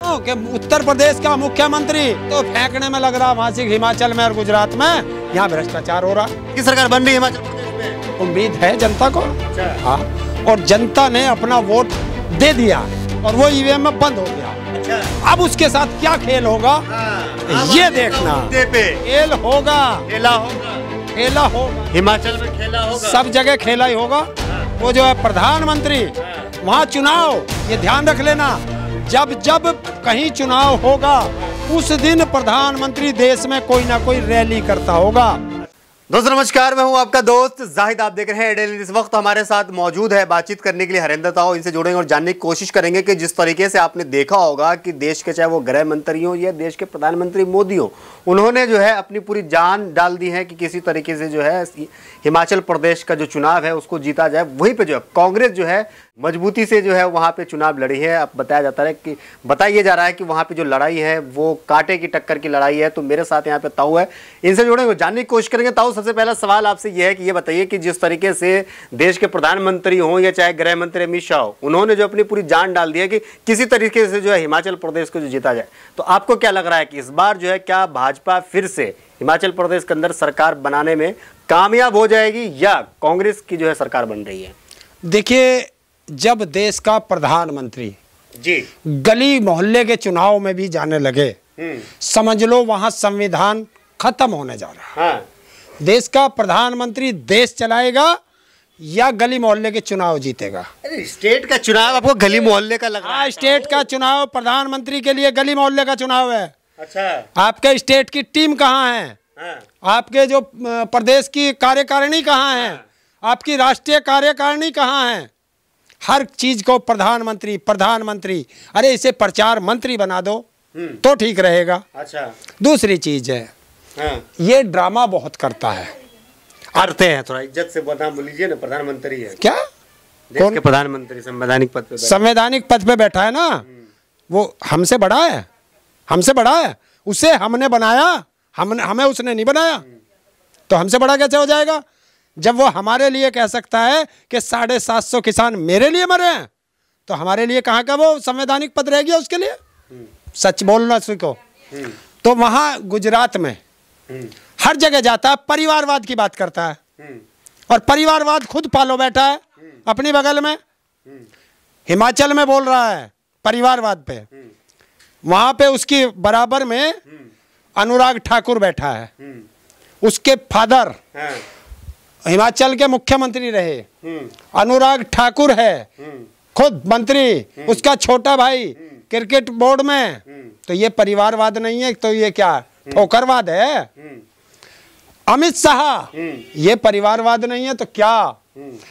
कि उत्तर प्रदेश का मुख्यमंत्री तो फेंकने में लग रहा, वहाँ से हिमाचल में और गुजरात में यहाँ भ्रष्टाचार हो रहा। की सरकार बन रही है हिमाचल प्रदेश में? उम्मीद है जनता को। हाँ, और जनता ने अपना वोट दे दिया और वो ईवीएम में बंद हो गया। अब उसके साथ क्या खेल होगा ये देखना। खेल होगा, खेला होगा, हिमाचल में खेला होगा, सब जगह खेला ही होगा। वो जो है प्रधानमंत्री, वहाँ चुनाव, ये ध्यान रख लेना, जब जब कहीं चुनाव होगा उस दिन प्रधानमंत्री देश में कोई ना कोई रैली करता होगा। दोस्तों नमस्कार, मैं हूं आपका दोस्त जाहिद। आप देख रहे हैं डेली। इस वक्त हमारे साथ मौजूद है बातचीत करने के लिए हरेंद्र ताऊ। इनसे जुड़ेंगे और जानने की कोशिश करेंगे कि जिस तरीके से आपने देखा होगा कि देश के, चाहे वो गृह मंत्री हो या देश के प्रधानमंत्री मोदी हो, उन्होंने जो है अपनी पूरी जान डाल दी है कि किसी तरीके से जो है हिमाचल प्रदेश का जो चुनाव है उसको जीता जाए। वहीं पर जो है कांग्रेस जो है मजबूती से जो है वहाँ पे चुनाव लड़ी है। अब बताया जा रहा है कि वहाँ पे जो लड़ाई है वो कांटे की टक्कर की लड़ाई है। तो मेरे साथ यहाँ पे ताऊ है, इनसे जुड़ेंगे, जानने की कोशिश करेंगे। ताऊ, सबसे पहला सवाल आपसे ये है कि ये बताइए कि जिस तरीके से देश के प्रधानमंत्री हों या चाहे गृह मंत्री अमित शाह हो, उन्होंने जो अपनी पूरी जान डाल दी है कि किसी तरीके से जो है हिमाचल प्रदेश को जो जीता जाए, तो आपको क्या लग रहा है कि इस बार जो है क्या भाजपा फिर से हिमाचल प्रदेश के अंदर सरकार बनाने में कामयाब हो जाएगी या कांग्रेस की जो है सरकार बन रही है? देखिए, जब देश का प्रधानमंत्री जी गली मोहल्ले के चुनाव में भी जाने लगे, समझ लो वहां संविधान खत्म होने जा रहा है। हाँ। देश का प्रधानमंत्री देश चलाएगा या गली मोहल्ले के चुनाव जीतेगा? अरे स्टेट का चुनाव आपको गली मोहल्ले का लग रहा है? स्टेट का चुनाव प्रधानमंत्री के लिए गली मोहल्ले का चुनाव है। अच्छा, आपके स्टेट की टीम कहाँ है? हाँ। आपके जो प्रदेश की कार्यकारिणी कहाँ है? आपकी राष्ट्रीय कार्यकारिणी कहाँ है? हर चीज को प्रधानमंत्री, अरे इसे प्रचार मंत्री बना दो तो ठीक रहेगा। अच्छा, दूसरी चीज है, हाँ। ये ड्रामा बहुत करता है। करते हैं, थोड़ा इज्जत से बता बोलिए ना। प्रधानमंत्री है क्या? देश के प्रधानमंत्री संवैधानिक पद पे? संवैधानिक पद पे बैठा है ना, वो हमसे बड़ा है, हमसे बड़ा है। उसे हमने बनाया, हमें उसने नहीं बनाया, तो हमसे बड़ा कैसे हो जाएगा? जब वो हमारे लिए कह सकता है कि 750 किसान मेरे लिए मरे हैं, तो हमारे लिए कहाँ का वो संवैधानिक पद रह गया उसके लिए? सच बोलना सीखो। तो वहाँ गुजरात में हर जगह जाता है, परिवारवाद की बात करता है, और परिवारवाद खुद पालो बैठा है अपनी बगल में। हिमाचल में बोल रहा है परिवारवाद पे, वहाँ पे उसकी बराबर में अनुराग ठाकुर बैठा है, उसके फादर हिमाचल के मुख्यमंत्री रहे, अनुराग ठाकुर है खुद मंत्री, उसका छोटा भाई क्रिकेट बोर्ड में। तो ये परिवारवाद नहीं है, तो ये क्या ठोकरवाद है? अमित शाह ये परिवारवाद नहीं है तो क्या?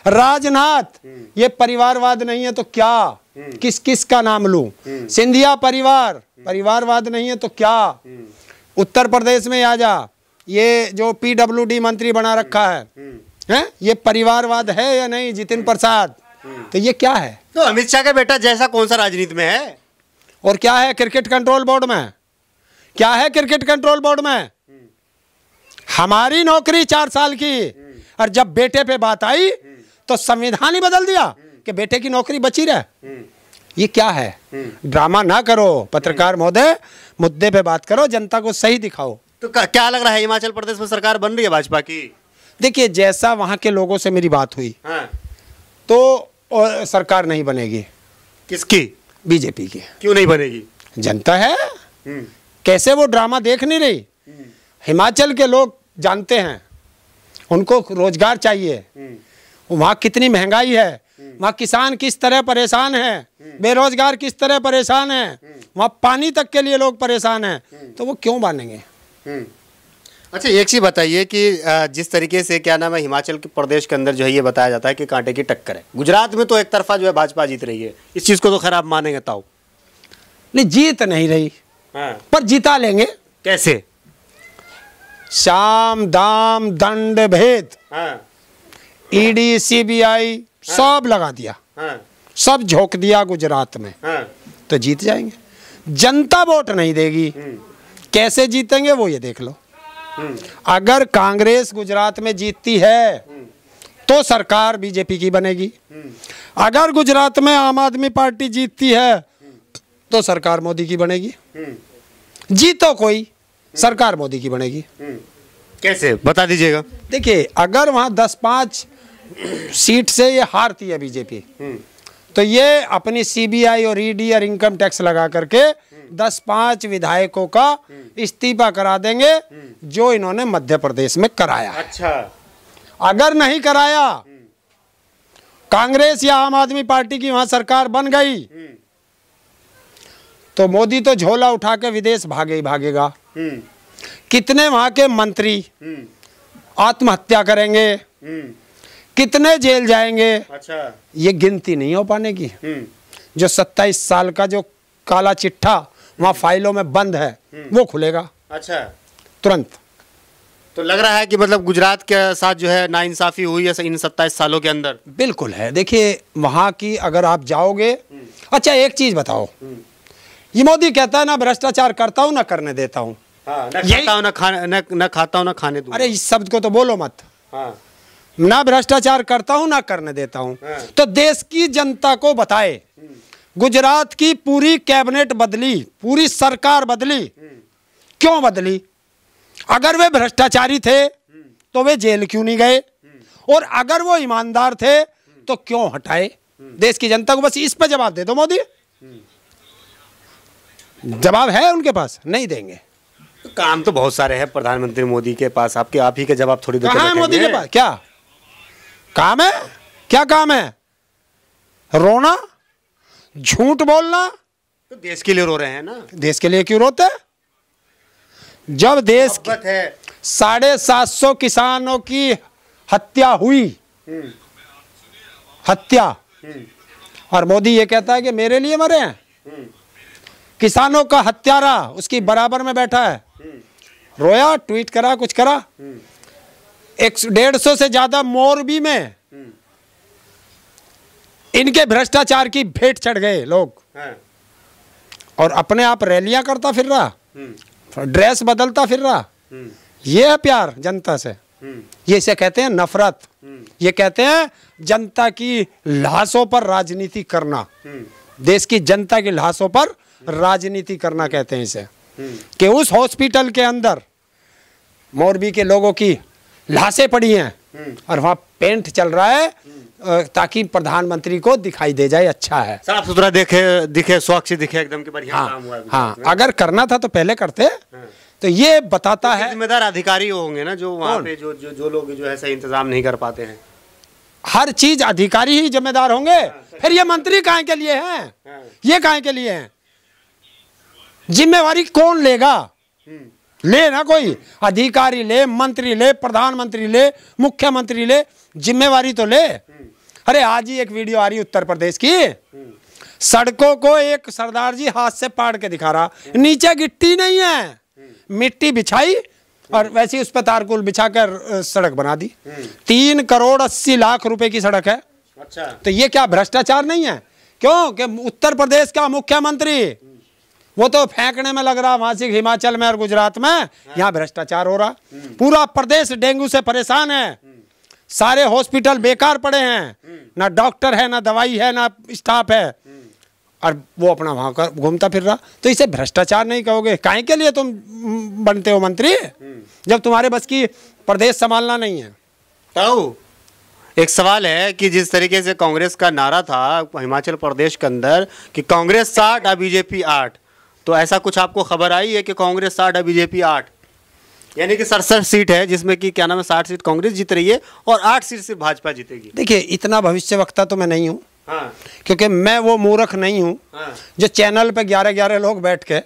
राजनाथ ये परिवारवाद नहीं है तो क्या? किस किस का नाम लूं? सिंधिया परिवारवाद नहीं है तो क्या? उत्तर प्रदेश में आ जा, ये जो PWD मंत्री बना रखा है, ये परिवारवाद है या नहीं? जितिन प्रसाद, तो ये क्या है? तो अमित शाह का बेटा जैसा कौन सा राजनीति में है? और क्या है क्रिकेट कंट्रोल बोर्ड में? क्या है क्रिकेट कंट्रोल बोर्ड में? हमारी नौकरी 4 साल की, और जब बेटे पे बात आई तो संविधान ही बदल दिया कि बेटे की नौकरी बची रहे। ये क्या है? ड्रामा ना करो पत्रकार महोदय, मुद्दे पे बात करो, जनता को सही दिखाओ। तो क्या लग रहा है, हिमाचल प्रदेश में सरकार बन रही है भाजपा की? देखिए, जैसा वहां के लोगों से मेरी बात हुई, हाँ। तो सरकार नहीं बनेगी। किसकी? बीजेपी की। क्यों नहीं बनेगी? जनता है कैसे वो ड्रामा देख नहीं रही? हिमाचल के लोग जानते हैं, उनको रोजगार चाहिए। वहाँ कितनी महंगाई है, वहाँ किसान किस तरह परेशान है, बेरोजगार किस तरह परेशान है, वहाँ पानी तक के लिए लोग परेशान हैं, तो वो क्यों मानेंगे? अच्छा, एक चीज बताइए कि जिस तरीके से क्या नाम है हिमाचल प्रदेश के अंदर जो है ये बताया जाता है कि कांटे की टक्कर है, गुजरात में तो एक तरफा जो है भाजपा जीत रही है, इस चीज को तो खराब मानेंगे ताऊ? नहीं, जीत नहीं रही। हाँ। पर जिता लेंगे। कैसे? साम दाम दंड भेद, ED CBI सब लगा दिया, सब झोंक दिया गुजरात में, तो जीत जाएंगे। जनता वोट नहीं देगी, कैसे जीतेंगे वो ये देख लो। अगर कांग्रेस गुजरात में जीतती है तो सरकार बीजेपी की बनेगी। अगर गुजरात में आम आदमी पार्टी जीतती है तो सरकार मोदी की बनेगी। जीतो कोई, सरकार मोदी की बनेगी। कैसे, बता दीजिएगा। देखिए, अगर वहाँ 10-5 सीट से ये हारती है बीजेपी, तो ये अपनी सीबीआई और ईडी और इनकम टैक्स लगा करके 10-5 विधायकों का इस्तीफा करा देंगे, जो इन्होंने मध्य प्रदेश में कराया। अच्छा, अगर नहीं कराया, कांग्रेस या आम आदमी पार्टी की वहां सरकार बन गई, तो मोदी तो झोला उठा के विदेश भागे ही भागेगा। कितने वहां के मंत्री आत्महत्या करेंगे, कितने जेल जाएंगे, अच्छा, ये गिनती नहीं हो पाने की। जो 27 साल का जो काला चिट्ठा वहां फाइलों में बंद है, वो खुलेगा। अच्छा, तुरंत। तो लग रहा है कि मतलब गुजरात के साथ जो है नाइंसाफी हुई है इन 27 सालों के अंदर। बिल्कुल है। देखिए, वहां की अगर आप जाओगे, अच्छा एक चीज बताओ, ये मोदी कहता है ना भ्रष्टाचार करता हूं ना करने देता हूं। हाँ, न खाता हूं न खाता हूं ना खाने दूंगा। अरे इस शब्द को तो बोलो मत। हाँ, ना भ्रष्टाचार करता हूं ना करने देता हूं। हाँ। तो देश की जनता को बताए, गुजरात की पूरी कैबिनेट बदली, पूरी सरकार बदली, क्यों बदली? अगर वे भ्रष्टाचारी थे तो वे जेल क्यों नहीं गए, और अगर वो ईमानदार थे तो क्यों हटाए? देश की जनता को बस इस पे जवाब दे दो मोदी। जवाब है उनके पास? नहीं देंगे। तो काम तो बहुत सारे हैं प्रधानमंत्री मोदी के पास, आप ही के जवाब थोड़ी देर कहाँ है मोदी के पास? क्या काम है? क्या काम है? रोना, झूठ बोलना। तो देश के लिए रो रहे हैं ना। देश के लिए क्यों रोते हैं? जब देश की है 750 किसानों की हत्या हुई, हत्या, और मोदी ये कहता है कि मेरे लिए मरे हैं। किसानों का हत्यारा उसकी बराबर में बैठा है, रोया, ट्वीट करा, कुछ करा। 150 से ज्यादा मोरबी में इनके भ्रष्टाचार की भेंट चढ़ गए लोग, और अपने आप रैलियां करता फिर रहा, ड्रेस बदलता फिर रहा। ये है प्यार जनता से? ये इसे कहते हैं नफरत। ये कहते हैं जनता की लाशों पर राजनीति करना। देश की जनता की लाशों पर राजनीति करना कहते हैं इसे। कि उस हॉस्पिटल के अंदर मोरबी के लोगों की लाशें पड़ी हैं और वहां पेंट चल रहा है, ताकि प्रधानमंत्री को दिखाई दे जाए अच्छा है, साफ सुथरा दिखे, स्वच्छ दिखे, एकदम के बढ़िया काम हुआ है। हाँ, अगर करना था तो पहले करते। तो ये बताता है जिम्मेदार अधिकारी होंगे ना जो वहाँ पे जो लोग जो है सही इंतजाम नहीं कर पाते हैं। हर चीज अधिकारी ही जिम्मेदार होंगे। फिर ये मंत्री काहे के लिए हैं? ये काहे के लिए हैं? जिम्मेवारी कौन लेगा? ले ना कोई अधिकारी ले, मंत्री ले, प्रधानमंत्री ले, मुख्यमंत्री ले, जिम्मेवारी तो ले। अरे आज ही एक वीडियो आ रही उत्तर प्रदेश की, सड़कों को एक सरदार जी हाथ से पाड़ के दिखा रहा, नीचे गिट्टी नहीं है, मिट्टी बिछाई और वैसे उस पर तारकुल बिछाकर सड़क बना दी। 3 करोड़ 80 लाख रुपए की सड़क है। अच्छा, तो ये क्या भ्रष्टाचार नहीं है? क्यों कि उत्तर प्रदेश का मुख्यमंत्री वो तो फेंकने में लग रहा, वहां से हिमाचल में और गुजरात में, यहाँ भ्रष्टाचार हो रहा। पूरा प्रदेश डेंगू से परेशान है, सारे हॉस्पिटल बेकार पड़े हैं, ना डॉक्टर है, ना दवाई है, ना स्टाफ है, और वो अपना वहां का घूमता फिर रहा। तो इसे भ्रष्टाचार नहीं कहोगे? काहे के लिए तुम बनते हो मंत्री जब तुम्हारे बस की प्रदेश संभालना नहीं है? तो एक सवाल है कि जिस तरीके से कांग्रेस का नारा था हिमाचल प्रदेश के अंदर कि कांग्रेस 60 और बीजेपी 8, तो ऐसा कुछ आपको खबर आई है कि कांग्रेस 60 और बीजेपी 8, यानी कि 67 सीट है, जिसमें कि क्या नाम है 60 सीट कांग्रेस जीत रही है और 8 सीट सिर्फ भाजपा जीतेगी। देखिए, इतना भविष्यवक्ता तो मैं नहीं हूँ। हाँ, क्योंकि मैं वो मूर्ख नहीं हूँ जो चैनल पे 11-11 लोग बैठ के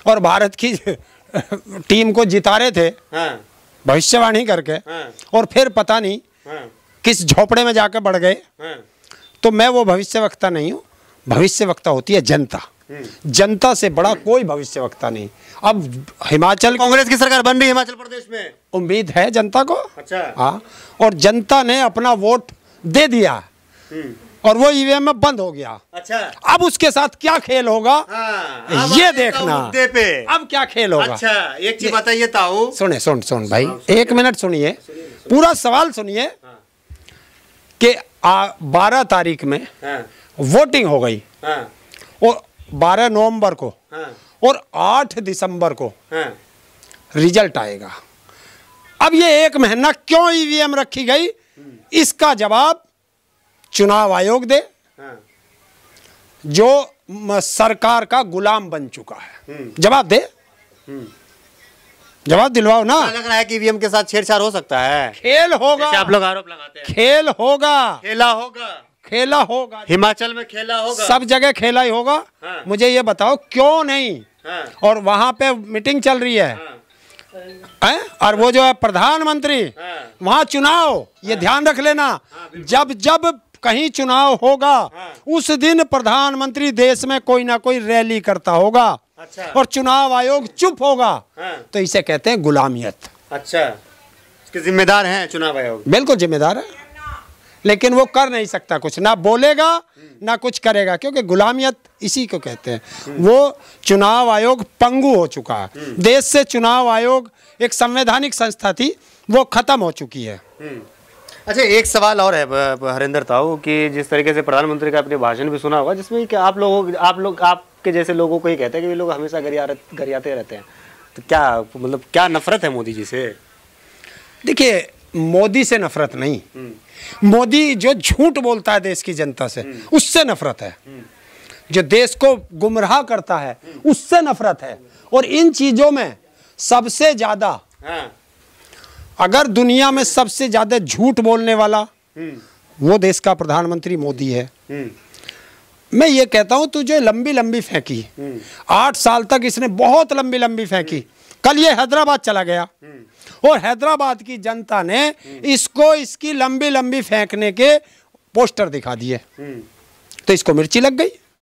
और भारत की टीम को जिता रहे थे भविष्यवाणी करके, और फिर पता नहीं किस झोपड़े में जाकर बढ़ गए। तो मैं वो भविष्यवक्ता नहीं हूँ। भविष्यवक्ता होती है जनता। जनता से बड़ा कोई भविष्यवक्ता नहीं। अब हिमाचल कांग्रेस की सरकार बन रही है हिमाचल प्रदेश में, उम्मीद है जनता को। अच्छा, हाँ, और जनता ने अपना वोट दे दिया और वो ईवीएम में बंद हो गया। अच्छा, अब उसके साथ क्या खेल होगा? हाँ, ये देखना पे अब क्या खेल होगा। अच्छा, एक चीज बताइए ताऊ। सुन भाई, 1 मिनट सुनिए, पूरा सवाल सुनिए। कि 12 तारीख में वोटिंग हो गई और 12 नवंबर को हाँ। और 8 दिसंबर को हाँ। रिजल्ट आएगा। अब ये 1 महीना क्यों ईवीएम रखी गई, इसका जवाब चुनाव आयोग दे, हाँ। जो सरकार का गुलाम बन चुका है। जवाब दे, जवाब दिलवाओ ना। लग रहा है कि ईवीएम के साथ छेड़छाड़ हो सकता है। खेल होगा, आप लोग आरोप लगाते हैं। खेल होगा, खेला होगा, खेला होगा, हिमाचल में खेला होगा, सब जगह खेला ही होगा। हाँ। मुझे ये बताओ क्यों नहीं। हाँ। और वहां पे मीटिंग चल रही है, हाँ। हैं? और वो जो है प्रधानमंत्री, हाँ। वहां चुनाव, ये ध्यान रख लेना, जब जब कहीं चुनाव होगा, हाँ। उस दिन प्रधानमंत्री देश में कोई ना कोई रैली करता होगा। अच्छा। और चुनाव आयोग चुप होगा। हाँ। तो इसे कहते हैं गुलामियत। अच्छा, इसके जिम्मेदार हैं चुनाव आयोग। बिल्कुल जिम्मेदार है, लेकिन वो कर नहीं सकता कुछ, ना बोलेगा ना कुछ करेगा, क्योंकि गुलामियत इसी को कहते हैं। वो चुनाव आयोग पंगु हो चुका है। देश से चुनाव आयोग एक संवैधानिक संस्था थी, वो खत्म हो चुकी है। अच्छा, एक सवाल और है हरिंदर ताऊ, कि जिस तरीके से प्रधानमंत्री का आपने भाषण भी सुना होगा, जिसमें कि आप लोग आपके जैसे लोगों को ही कहते हैं कि ये लोग हमेशा गरियाते रहते हैं, तो क्या मतलब क्या नफरत है मोदी जी से? देखिए, मोदी से नफरत नहीं, मोदी जो झूठ बोलता है देश की जनता से, उससे नफरत है। जो देश को गुमराह करता है, उससे नफरत है। और इन चीजों में सबसे ज्यादा, हाँ। अगर दुनिया में सबसे ज्यादा झूठ बोलने वाला वो देश का प्रधानमंत्री मोदी है। मैं ये कहता हूं, तू जो लंबी लंबी फेंकी, 8 साल तक इसने बहुत लंबी लंबी फेंकी। कल ये हैदराबाद चला गया और हैदराबाद की जनता ने इसको इसकी लंबी लंबी फेंकने के पोस्टर दिखा दिए, तो इसको मिर्ची लग गई।